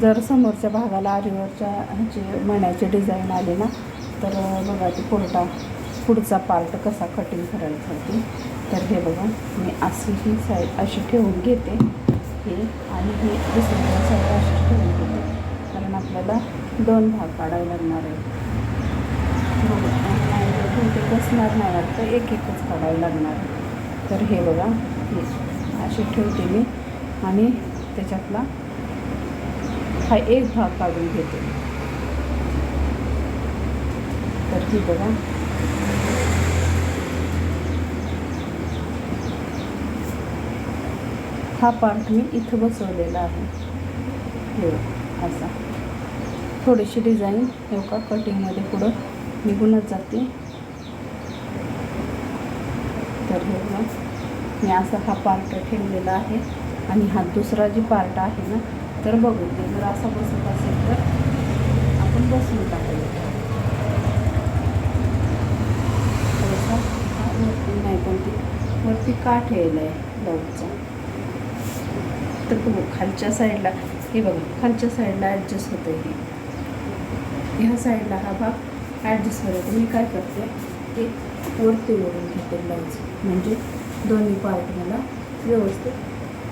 जर समोरच्या भागाला आरीवरच्या ह्याचे मण्याची डिझाईन आली ना तर बघा ती पुढचा पार्ट कसा कटिंग करायचा होती. तर हे बघा मी अशी ही साईड अशी ठेवून घेते हे आणि हे दुसऱ्या साईड अशी ठेवून घेते कारण आपल्याला 2 भाग काढावे लागणार आहे. ते बसणार नाही वाटतं एकच काढावं लागणार आहे. तर हे बघा हे अशी ठेवते मी आणि त्याच्यातला हा एक भाग काढून घेते. तर ही बघा हा पार्ट मी इथं बसवलेला आहे. हे असा थोडीशी डिझाईन हे का कटिंगमध्ये पुढं निघूनच जाते. तर हे बघा मी असा हा पार्ट ठेवलेला आहे आणि हा दुसरा जी पार्ट आहे ना तर बघू ते जर असा बसत असेल तर आपण बसवून टाकायचं. थोडासा वरती नाही पण ती वरती काठ यायला आहे ब्लाऊजचा. तर बघू खालच्या साईडला हे बघा खालच्या साईडला ॲडजस्ट होतं हे ह्या साईडला हा भाग ॲडजस्ट होतो. मी काय करते ते वरती ओढून घेते ब्लाऊज म्हणजे दोन्ही पार्ट मला व्यवस्थित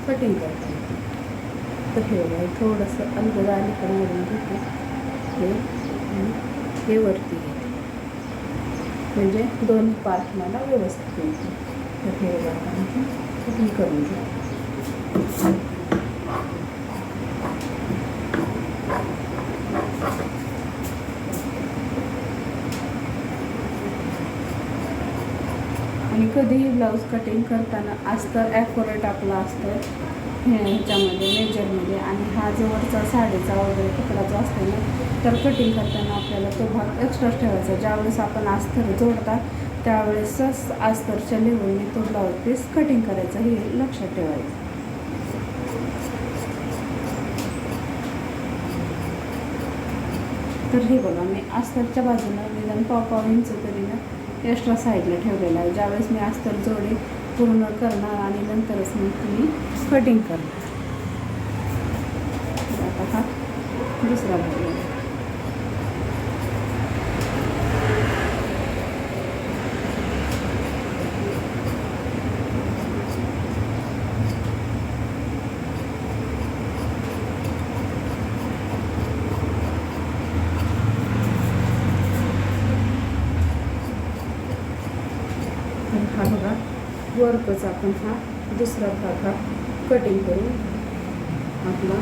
कटिंग करता येते. तर हे बघा थोडंसं अलगद अलीकडे ओढून घेते हे वरती घेते म्हणजे दोन्ही पार्ट मला व्यवस्थित मिळते. तर हे बघा आपण कटिंग करून घेऊ. आणि कधीही ब्लाऊज कटिंग करताना अस्तर ॲक्युरेट आपलं असतं ह्याच्यामध्ये मेजरमध्ये आणि हा जवळचा साडीचा वगैरे कपडा जो असतो ना तर कटिंग करताना आपल्याला तो भाग एक्स्ट्रा ठेवायचा. ज्यावेळेस आपण अस्तर जोडतात त्यावेळेसच अस्तरच्या लेवलने तो ब्लाऊज पीस कटिंग करायचा हे लक्षात ठेवायचं. तर हे बघा मी अस्तरच्या बाजूला निदान पाव इंच तरी ना एक्स्ट्रा साईडला ठेवलेला आहे. ज्यावेळेस मी अस्तर जोडे पूर्ण करणार आणि नंतरच मग तुम्ही कटिंग करणार. आता हा दुसरा भाग हा बघा वरकच आपण हा दुसरा भाग हा कटिंग करून आपला